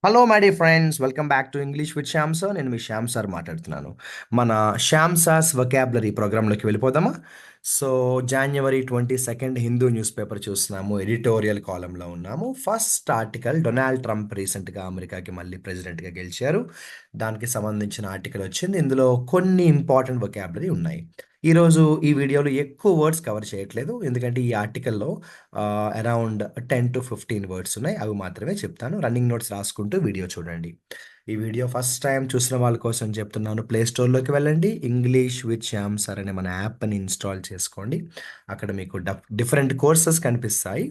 Hello my dear friends, welcome back to English with Shyam sir. నేను మీ Shyam sir మాట్లాడుతున్నాను. మన Shyam sirs vocabulary ప్రోగ్రాంలోకి వెళ్ళిపోదామా? So January 22 Hindu news paper చూస్తున్నాము. Editorial కాలంలో ఉన్నాము. ఫస్ట్ ఆర్టికల్, డొనాల్డ్ ట్రంప్ రీసెంట్గా అమెరికాకి మళ్ళీ ప్రెసిడెంట్గా గెలిచారు. దానికి సంబంధించిన ఆర్టికల్ వచ్చింది. ఇందులో కొన్ని ఇంపార్టెంట్ వొకాబులరీ ఉన్నాయి. ఈరోజు ఈ వీడియోలో ఎక్కువ వర్డ్స్ కవర్ చేయట్లేదు, ఎందుకంటే ఈ ఆర్టికల్లో అరౌండ్ 10 to 15 వర్డ్స్ ఉన్నాయి. అవి మాత్రమే చెప్తాను. రన్నింగ్ నోట్స్ రాసుకుంటూ వీడియో చూడండి. ఈ వీడియో ఫస్ట్ టైం చూసిన వాళ్ళ కోసం చెప్తున్నాను. ప్లే స్టోర్లోకి వెళ్ళండి, ఇంగ్లీష్ విత్ శ్యామ్ సార్ అనే మన యాప్ని ఇన్స్టాల్ చేసుకోండి. అక్కడ మీకు డిఫరెంట్ కోర్సెస్ కనిపిస్తాయి.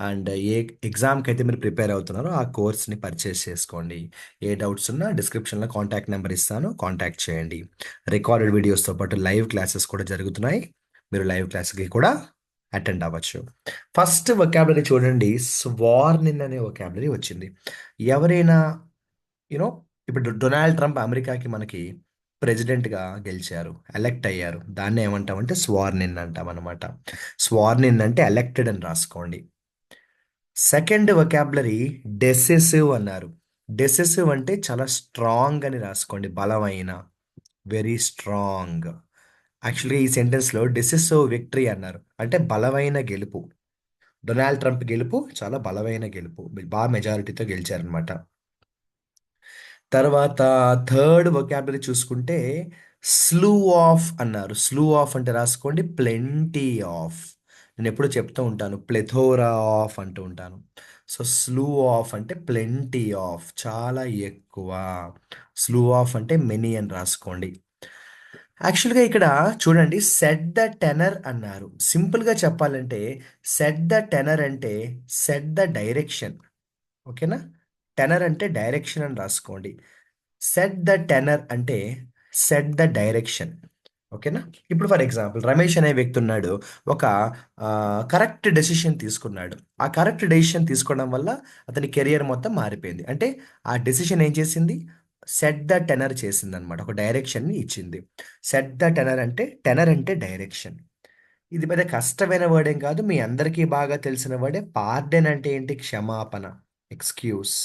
అండ్ ఏ ఎగ్జామ్కి అయితే మీరు ప్రిపేర్ అవుతున్నారో ఆ కోర్స్ని పర్చేస్ చేసుకోండి. ఏ డౌట్స్ ఉన్నా డిస్క్రిప్షన్లో కాంటాక్ట్ నెంబర్ ఇస్తాను, కాంటాక్ట్ చేయండి. రికార్డెడ్ వీడియోస్తో పాటు లైవ్ క్లాసెస్ కూడా జరుగుతున్నాయి. మీరు లైవ్ క్లాస్కి కూడా అటెండ్ అవ్వచ్చు. ఫస్ట్ వొకాబులరీ చూడండి, స్వార్నిన్ అనే వొకాబులరీ వచ్చింది. ఎవరైనా యూనో ఇప్పుడు డొనాల్డ్ ట్రంప్ అమెరికాకి మనకి ప్రెసిడెంట్గా గెలిచారు, ఎలెక్ట్ అయ్యారు. దాన్ని ఏమంటామంటే స్వార్నిన్ అంటాం అనమాట. స్వార్నిన్ అంటే ఎలెక్టెడ్ అని రాసుకోండి. సెకండ్ వొకాబులరీ డెసిసివ్ అన్నారు. డెసిసివ్ అంటే చాలా స్ట్రాంగ్ అని రాసుకోండి, బలమైన, వెరీ స్ట్రాంగ్. యాక్చువల్గా ఈ సెంటెన్స్లో డెసిసివ్ విక్టరీ అన్నారు, అంటే బలమైన గెలుపు. డొనాల్డ్ ట్రంప్ గెలుపు చాలా బలమైన గెలుపు, బాగా మెజారిటీతో గెలిచారనమాట. తర్వాత థర్డ్ వొకాబులరీ చూసుకుంటే స్లూ ఆఫ్ అన్నారు. స్లూ ఆఫ్ అంటే రాసుకోండి, ప్లెంటీ ఆఫ్. నేను ఎప్పుడు చెప్తూ ఉంటాను, ప్లెథోరా ఆఫ్ అంటూ ఉంటాను. సో స్లూ ఆఫ్ అంటే ప్లెంటీ ఆఫ్, చాలా ఎక్కువ. స్లూ ఆఫ్ అంటే మెనీ అని రాసుకోండి. యాక్చువల్గా ఇక్కడ చూడండి, సెట్ ద టెనర్ అన్నారు. సింపుల్గా చెప్పాలంటే సెట్ ద టెనర్ అంటే సెట్ ద డైరెక్షన్. ఓకేనా? టెనర్ అంటే డైరెక్షన్ అని రాసుకోండి. సెట్ ద టెనర్ అంటే సెట్ ద డైరెక్షన్. ఓకేనా? ఇప్పుడు ఫర్ ఎగ్జాంపుల్ రమేష్ అనే వ్యక్తి ఉన్నాడు. ఒక కరెక్ట్ డెసిషన్ తీసుకున్నాడు. ఆ కరెక్ట్ డెసిషన్ తీసుకోవడం వల్ల అతని కెరియర్ మొత్తం మారిపోయింది. అంటే ఆ డెసిషన్ ఏం చేసింది? సెట్ ద టెనర్ చేసింది అనమాట, ఒక డైరెక్షన్ని ఇచ్చింది. సెట్ ద టెనర్ అంటే డైరెక్షన్. ఇది పెద్ద కష్టమైన వర్డ్ ఏం కాదు, మీ అందరికీ బాగా తెలిసిన వర్డే. పార్డెన్ అంటే ఏంటి? క్షమాపణ, ఎక్స్క్యూస్.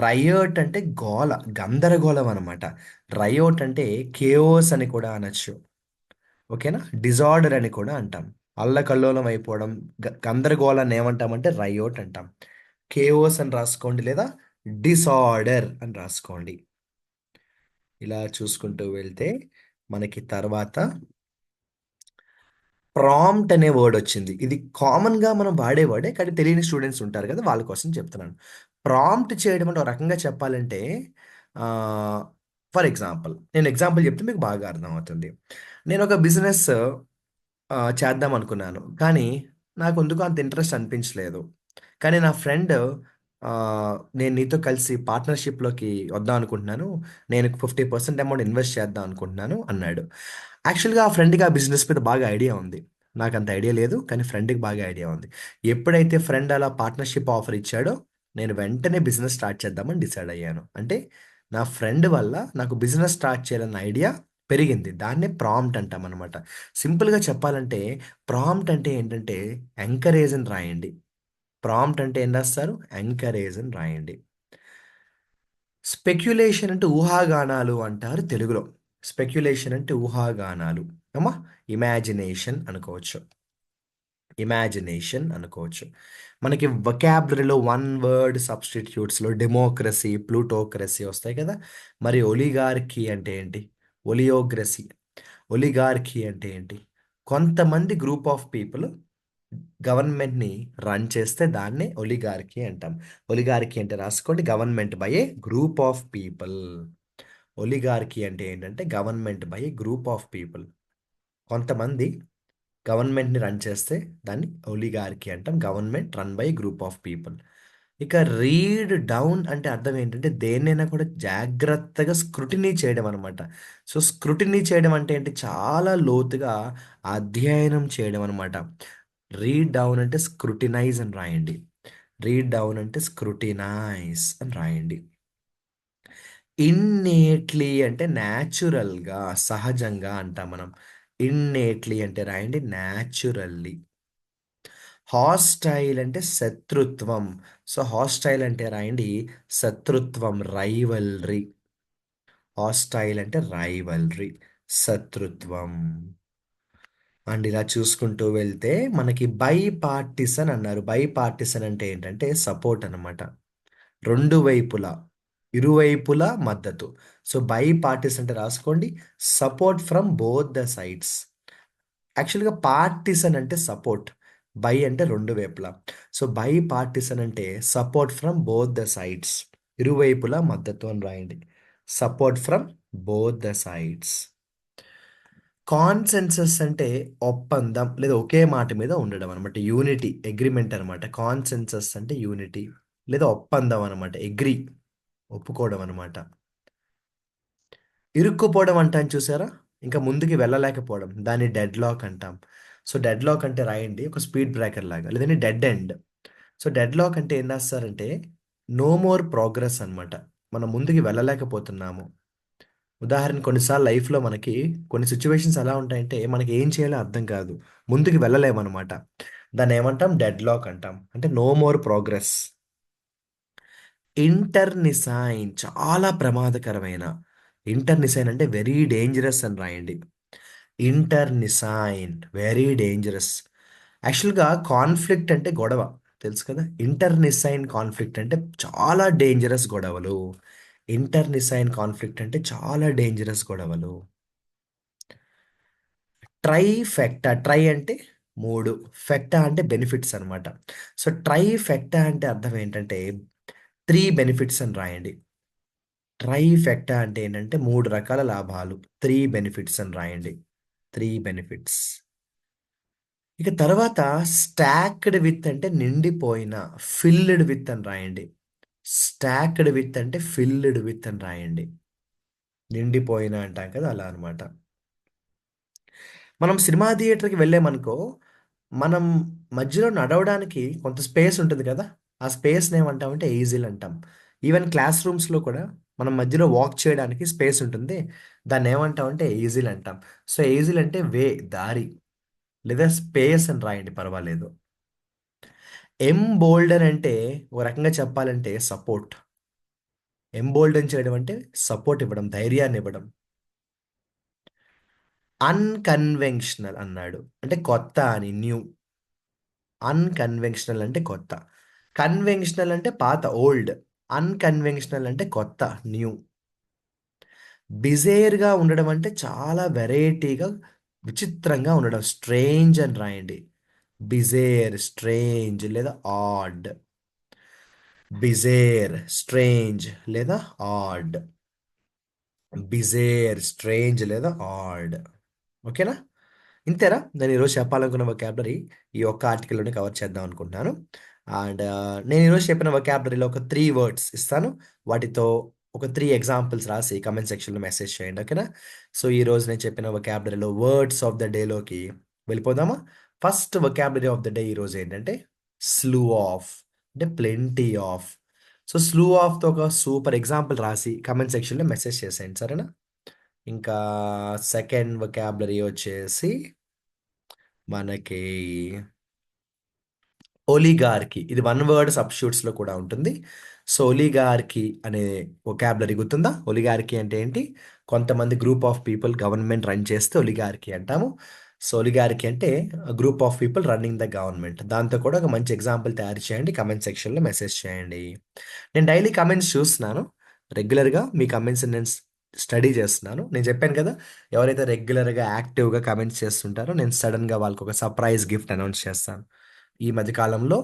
రయోట్ అంటే గోల, గందరగోళం అనమాట. రయోట్ అంటే కేఓస్ అని కూడా అనొచ్చు. ఓకేనా? డిజార్డర్ అని కూడా అంటాం. అల్లకల్లోలం అయిపోవడం, గందరగోళాన్ని ఏమంటామంటే రయోట్ అంటాం. కేఓస్ అని రాసుకోండి, లేదా డిసార్డర్ అని రాసుకోండి. ఇలా చూసుకుంటూ వెళ్తే మనకి తర్వాత ప్రాంప్ట్ అనే వర్డ్ వచ్చింది. ఇది కామన్గా మనం వాడే వర్డే, కానీ తెలియని స్టూడెంట్స్ ఉంటారు కదా, వాళ్ళ కోసం చెప్తున్నాను. ప్రాంప్ట్ చేయడం అంటే ఒక రకంగా చెప్పాలంటే, ఫర్ ఎగ్జాంపుల్ నేను ఎగ్జాంపుల్ చెప్తే మీకు బాగా అర్థమవుతుంది. నేను ఒక బిజినెస్ చేద్దాం అనుకున్నాను, కానీ నాకు ఎందుకు అంత ఇంట్రెస్ట్ అనిపించలేదు. కానీ నా ఫ్రెండ్, నేను నీతో కలిసి పార్ట్నర్షిప్లోకి వద్దాం అనుకుంటున్నాను, నేను 50% అమౌంట్ ఇన్వెస్ట్ చేద్దాం అనుకుంటున్నాను అన్నాడు. యాక్చువల్గా ఆ ఫ్రెండ్కి ఆ బిజినెస్ మీద బాగా ఐడియా ఉంది. నాకు అంత ఐడియా లేదు, కానీ ఫ్రెండ్కి బాగా ఐడియా ఉంది. ఎప్పుడైతే ఫ్రెండ్ అలా పార్ట్నర్షిప్ ఆఫర్ ఇచ్చాడో, నేను వెంటనే బిజినెస్ స్టార్ట్ చేద్దామని డిసైడ్ అయ్యాను. అంటే నా ఫ్రెండ్ వల్ల నాకు బిజినెస్ స్టార్ట్ చేయాలన్న ఐడియా పెరిగింది. దాన్నే ప్రాంప్ట్ అంటాం అనమాట. సింపుల్గా చెప్పాలంటే ప్రాంప్ట్ అంటే ఏంటంటే ఎంకరేజ్ అని రాయండి. ప్రాంప్ట్ అంటే ఏం రాస్తారు? ఎంకరేజ్ అని రాయండి. స్పెక్యులేషన్ అంటే ఊహాగానాలు అంటారు తెలుగులో. స్పెక్యులేషన్ అంటే ఊహాగానాలు. అమ్మా, ఇమాజినేషన్ అనుకోవచ్చు. ఇమాజినేషన్ అనుకోవచ్చు. మనకి వొకాబులరీలో వన్ వర్డ్ సబ్స్టిట్యూట్స్లో డెమోక్రసీ, ప్లూటోక్రసీ వస్తాయి కదా. మరి ఒలిగార్కీ అంటే ఏంటి? ఒలియోగ్రసీ. ఒలిగార్కీ అంటే ఏంటి? కొంతమంది గ్రూప్ ఆఫ్ పీపుల్ గవర్నమెంట్ని రన్ చేస్తే దాన్నే ఒలిగార్కీ అంటాం. ఒలిగార్కీ అంటే రాసుకోండి, government by A group of people. Oligarchy అంటే ఏంటంటే government by A group of people. కొంతమంది గవర్నమెంట్ని రన్ చేస్తే దాన్ని ఒలిగార్కీ అంటాం. Government run by group of people. ఇక రీడ్ డౌన్ అంటే అర్థం ఏంటంటే దేన్నైనా కూడా జాగ్రత్తగా స్క్రూటినీ చేయడం అనమాట. సో స్క్రూటినీ చేయడం అంటే ఏంటి? చాలా లోతుగా అధ్యయనం చేయడం అనమాట. రీడ్ డౌన్ అంటే స్క్రూటినైజ్ అని రాయండి. రీడ్ డౌన్ అంటే స్క్రూటినైజ్ అని రాయండి. ఇన్నేట్లీ అంటే న్యాచురల్గా, సహజంగా అంటాం మనం. ఇన్నేట్లీ అంటే రాయండి న్యాచురల్లీ. హాస్టైల్ అంటే శత్రుత్వం. సో హాస్టైల్ అంటే రాయండి శత్రుత్వం, రైవల్రీ. హాస్టైల్ అంటే రైవల్రీ, శత్రుత్వం. అండ్ ఇలా చూసుకుంటూ వెళ్తే మనకి బై పార్టిసన్ అన్నారు. బై పార్టిసన్ అంటే ఏంటంటే సపోర్ట్ అన్నమాట. రెండు వైపులా, ఇరువైపులా మద్దతు. సో బై పార్టీస్ అంటే రాసుకోండి, support from both the sides. యాక్చువల్గా పార్టిసన్ అంటే సపోర్ట్, బై అంటే రెండు వైపులా. సో బై పార్టిసన్ అంటే support from both the sides, ఇరువైపులా మద్దతు అని రాయండి. Support from both the sides. Consensus అంటే ఒప్పందం లేదా ఒకే మాట మీద ఉండడం అనమాట. యూనిటీ, అగ్రిమెంట్ అనమాట. కాన్సెన్సస్ అంటే యూనిటీ లేదా ఒప్పందం అనమాట. అగ్రి, ఒప్పుకోవడం అనమాట. ఇరుక్కుపోవడం అంటాం చూసారా, ఇంకా ముందుకి వెళ్ళలేకపోవడం, దాన్ని డెడ్ లాక్ అంటాం. సో డెడ్ లాక్ అంటే రాయండి ఒక స్పీడ్ బ్రేకర్ లాగా, లేదంటే dead end. So deadlock అంటే ఏం రాస్తారంటే నో మోర్ ప్రోగ్రెస్ అనమాట. మనం ముందుకి వెళ్ళలేకపోతున్నాము. ఉదాహరణ కొన్నిసార్లు లైఫ్లో మనకి కొన్ని సిచ్యువేషన్స్ ఎలా ఉంటాయంటే మనకి ఏం చేయాలో అర్థం కాదు, ముందుకు వెళ్ళలేమన్నమాట. దాన్ని ఏమంటాం, డెడ్ లాక్ అంటాం, అంటే నో మోర్ ప్రోగ్రెస్. ఇంటర్నిసైన్ చాలా ప్రమాదకరమైన, ఇంటర్నిసైన్ అంటే వెరీ డేంజరస్ అని రాయండి. ఇంటర్నిసైన్ వెరీ డేంజరస్. యాక్చువల్గా కాన్ఫ్లిక్ట్ అంటే గొడవ, తెలుసు కదా. ఇంటర్నిసైన్ కాన్ఫ్లిక్ట్ అంటే చాలా డేంజరస్ గొడవలు. ఇంటర్నిసైన్ కాన్ఫ్లిక్ట్ అంటే చాలా డేంజరస్ గొడవలు. ట్రై ఫెక్టా, ట్రై అంటే మూడు, ఫెక్టా అంటే బెనిఫిట్స్ అనమాట. సో ట్రై ఫెక్టా అంటే అర్థం ఏంటంటే త్రీ బెనిఫిట్స్ అని రాయండి. ట్రై ఫెక్టా అంటే ఏంటంటే మూడు రకాల లాభాలు, త్రీ బెనిఫిట్స్ అని రాయండి. Three benefits. ఇక తర్వాత స్టాక్డ్ విత్ అంటే నిండిపోయిన, ఫిల్డ్ విత్ అని రాయండి. స్టాక్డ్ విత్ అంటే ఫిల్డ్ విత్ అని రాయండి. నిండిపోయిన అంటాం కదా, అలా అనమాట. మనం సినిమా థియేటర్కి వెళ్ళామనుకో, మనం మధ్యలో నడవడానికి కొంత స్పేస్ ఉంటుంది కదా, ఆ స్పేస్ని ఏమంటామంటే ఈజిల్ అంటాం. ఈవెన్ క్లాస్ రూమ్స్లో కూడా మనం మధ్యలో వాక్ చేయడానికి స్పేస్ ఉంటుంది, దాన్ని ఏమంటామంటే ఈజిల్ అంటాం. సో ఈజిల్ అంటే వే, దారి, లేదా స్పేస్ అని రాయండి పర్వాలేదు. ఎంబోల్డన్ అంటే ఒక రకంగా చెప్పాలంటే సపోర్ట్. ఎంబోల్డన్ చేయడం అంటే సపోర్ట్ ఇవ్వడం, ధైర్యాన్ని ఇవ్వడం. అన్కన్వెన్షనల్ అన్నాడు అంటే కొత్త అని, న్యూ. అన్కన్వెన్షనల్ అంటే కొత్త, కన్వెన్షనల్ అంటే పాత, ఓల్డ్. అన్కన్వెన్షనల్ అంటే కొత్త, న్యూ. బిజేర్గా ఉండడం అంటే చాలా వెరైటీగా, విచిత్రంగా ఉండడం, స్ట్రేంజ్ అని రాయండి. బిజేర్, స్ట్రేంజ్ లేదా ఆడ్. బిజేర్, స్ట్రేంజ్ లేదా ఆడ్. బిజేర్, స్ట్రేంజ్ లేదా ఆడ్. ఓకేనా. ఇంతేనా నేను ఈరోజు చెప్పాలనుకున్న వొకాబులరీ, ఈ ఒక్క ఆర్టికల్లోనే కవర్ చేద్దాం అనుకుంటున్నాను. అండ్ నేను ఈరోజు చెప్పిన వొకాబులరీలో ఒక త్రీ వర్డ్స్ ఇస్తాను, వాటితో ఒక త్రీ ఎగ్జాంపుల్స్ రాసి కమెంట్ సెక్షన్లో మెసేజ్ చేయండి, ఓకేనా. సో ఈరోజు నేను చెప్పిన వొకాబులరీలో వర్డ్స్ ఆఫ్ ద డేలోకి వెళ్ళిపోదామా. First vocabulary of the day ఈరోజు ఏంటంటే స్లూ ఆఫ్, అంటే ప్లెంటీ ఆఫ్. సో స్లూ ఆఫ్తో ఒక సూపర్ ఎగ్జాంపుల్ రాసి కమెంట్ సెక్షన్లో మెసేజ్ చేసేయండి, సరేనా. ఇంకా సెకండ్ వొకాబులరీ వచ్చేసి మనకి ఒలిగార్కి. ఇది వన్ వర్డ్ సబ్స్టిట్యూట్స్లో కూడా ఉంటుంది. సో ఒలిగార్కి అనే వొకాబులరీ గుర్తుందా. ఒలిగార్కి అంటే ఏంటి, కొంతమంది group of people government run చేస్తే ఒలిగార్కి అంటాము. సో ఒలిగార్కి అంటే group of people running the government. దాంతో కూడా ఒక మంచి ఎగ్జాంపుల్ తయారు చేయండి, కమెంట్ సెక్షన్లో మెసేజ్ చేయండి. నేను డైలీ కమెంట్స్ చూస్తున్నాను, రెగ్యులర్గా మీ కమెంట్స్ నేను స్టడీ చేస్తున్నాను. నేను చెప్పాను కదా, ఎవరైతే రెగ్యులర్గా యాక్టివ్గా కమెంట్స్ చేస్తుంటారో నేను సడన్గా వాళ్ళకి ఒక సర్ప్రైజ్ గిఫ్ట్ అనౌన్స్ చేస్తాను. ఈ మధ్యకాలంలో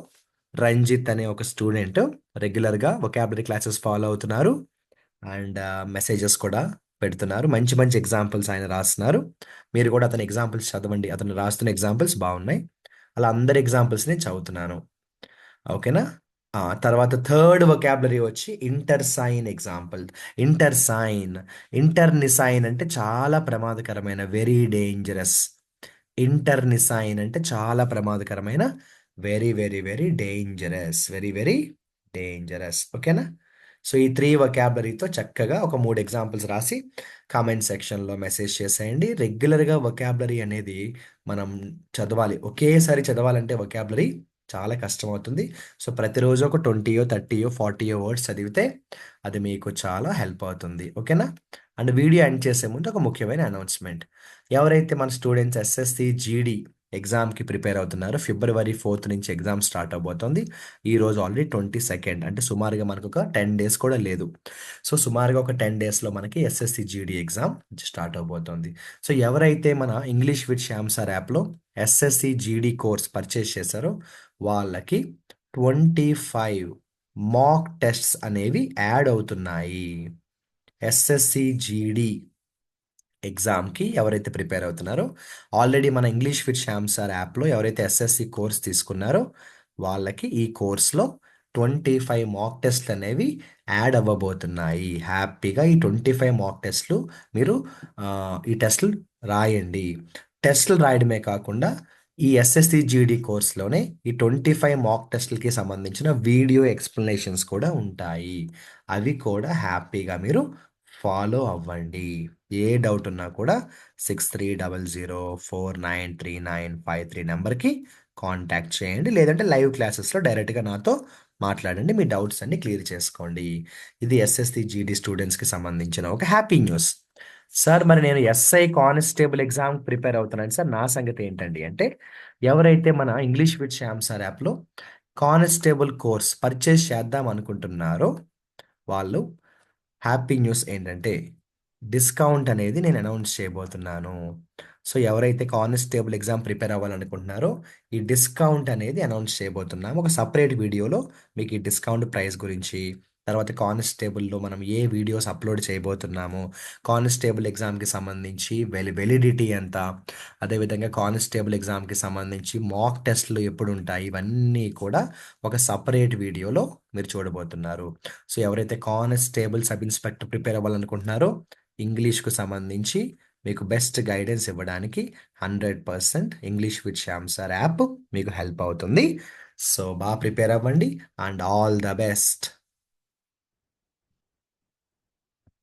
రంజిత్ అనే ఒక స్టూడెంట్ రెగ్యులర్గా వొకాబులరీ క్లాసెస్ ఫాలో అవుతున్నారు, అండ్ మెసేజెస్ కూడా పెడుతున్నారు. మంచి మంచి ఎగ్జాంపుల్స్ ఆయన రాస్తున్నారు. మీరు కూడా అతని ఎగ్జాంపుల్స్ చదవండి, అతను రాస్తున్న ఎగ్జాంపుల్స్ బాగున్నాయి. అలా అందరి ఎగ్జాంపుల్స్ని చదువుతున్నాను, ఓకేనా. తర్వాత థర్డ్ వొకాబులరీ వచ్చి ఇంటర్సైన్ ఎగ్జాంపుల్. ఇంటర్సైన్, ఇంటర్నిసైన్ అంటే చాలా ప్రమాదకరమైన, వెరీ డేంజరస్. ఇంటర్నిసైన్ అంటే చాలా ప్రమాదకరమైన, very very very dangerous, very very dangerous, ఓకేనా. సో ఈ త్రీ వొకాబులరీతో చక్కగా ఒక మూడు ఎగ్జాంపుల్స్ రాసి కామెంట్ సెక్షన్లో మెసేజ్ చేసేయండి. రెగ్యులర్గా వొకాబులరీ అనేది మనం చదవాలి, ఒకేసారి చదవాలంటే వొకాబులరీ చాలా కష్టమవుతుంది. సో, ప్రతిరోజు ఒక 20యో, 30యో, 40యో వర్డ్స్ చదివితే అది మీకు చాలా హెల్ప్ అవుతుంది. ఓకేనా? అండ్ వీడియో ఎండ్ చేసే ముందు ఒక ముఖ్యమైన అనౌన్స్‌మెంట్. ఎవరైతే మన స్టూడెంట్స్ ఎస్ఎస్‌సి, జీడీ ఎగ్జామ్‌కి ప్రిపేర్ అవుతున్నారో ఫిబ్రవరి 4 నుంచి ఎగ్జామ్ స్టార్ట్ అవబోతోంది. ఈరోజు ఆల్రెడీ 22 అంటే సుమారుగా మనకొక 10 డేస్ కూడా లేదు. సో, సుమారుగా ఒక 10 డేస్‌లో మనకి ఎస్ఎస్‌సి, జీడీ ఎగ్జామ్ స్టార్ట్ అవబోతోంది. సో, ఎవరైతే మన ఇంగ్లీష్ విత్ శ్యామ్ సార్ యాప్‌లో ఎస్ఎస్‌సి, జీడీ కోర్స్ పర్చేస్ చేశారో వాళ్ళకి 25 మాక్ టెస్ట్స్ అనేవి యాడ్ అవుతున్నాయి. ఎస్ఎస్సి జీడి ఎగ్జామ్‌కి ఎవరైతే ప్రిపేర్ అవుతున్నారో, ఆల్రెడీ మన ఇంగ్లీష్ విత్ శ్యామ్ సార్ యాప్‌లో ఎవరైతే ఎస్ఎస్సి కోర్స్ తీసుకున్నారో, వాళ్ళకి ఈ కోర్స్‌లో 25 మాక్ టెస్ట్‌లనేవి యాడ్ అవ్వబోతున్నాయి. హ్యాపీగా ఈ 25 మాక్ టెస్ట్‌లు మీరు ఈ టెస్ట్‌లు రాయండి. టెస్ట్‌లు రాయడమే కాకుండా, ఈ ఎస్ఎస్సి జీడీ కోర్స్‌లోనే ఈ 25 మాక్ టెస్ట్‌లకి సంబంధించిన వీడియో ఎక్స్‌ప్లనేషన్స్ కూడా ఉంటాయి. అవి కూడా హ్యాపీగా మీరు ఫాలో అవ్వండి. ఏ డౌట్ ఉన్నా కూడా 6300493953 నంబర్‌కి కాంటాక్ట్ చేయండి. లేదంటే లైవ్ క్లాసెస్‌లో డైరెక్ట్‌గా నాతో మాట్లాడండి. మీ డౌట్స్ అన్నీ క్లియర్ చేసుకోండి. ఇది ఎస్ఎస్‌సి జీడీ స్టూడెంట్స్‌కి సంబంధించిన ఒక హ్యాపీ న్యూస్. సార్ మరి నేను ఎస్ఐ కానిస్టేబుల్ ఎగ్జామ్‌కి ప్రిపేర్ అవుతున్నాను సార్. నా సంగతి ఏంటండి అంటే, ఎవరైతే మన ఇంగ్లీష్ విత్ శ్యామ్ సార్ యాప్‌లో కానిస్టేబుల్ కోర్స్ పర్చేస్ చేద్దాం అనుకుంటున్నారో వాళ్ళు హ్యాపీ న్యూస్ ఏంటంటే, డిస్కౌంట్ అనేది నేను అనౌన్స్ చేయబోతున్నాను. సో, ఎవరైతే కానిస్టేబుల్ ఎగ్జామ్ ప్రిపేర్ అవ్వాలనుకుంటున్నారో, ఈ డిస్కౌంట్ అనేది అనౌన్స్ చేయబోతున్నాము. ఒక సెపరేట్ వీడియోలో మీకు ఈ డిస్కౌంట్ ప్రైస్ గురించి, తర్వాత కానిస్టేబుల్‌లో మనం ఏ వీడియోస్ అప్‌లోడ్ చేయబోతున్నాము, కానిస్టేబుల్ ఎగ్జామ్‌కి సంబంధించి వెలిడిటీ ఎంత, అదేవిధంగా కానిస్టేబుల్ ఎగ్జామ్‌కి సంబంధించి మాక్ టెస్ట్‌లు ఎప్పుడుంటాయి, ఇవన్నీ కూడా ఒక సెపరేట్ వీడియోలో మీరు చూడబోతున్నారు. సో, ఎవరైతే కానిస్టేబుల్, సబ్ ఇన్స్‌పెక్టర్ ప్రిపేర్ అవ్వాలనుకుంటున్నారో, ఇంగ్లీష్‌కు సంబంధించి మీకు బెస్ట్ గైడెన్స్ ఇవ్వడానికి 100% English with Shyam sir app మీకు హెల్ప్ అవుతుంది. సో, ప్రిపేర్ అవ్వండి అండ్ ఆల్ ద బెస్ట్.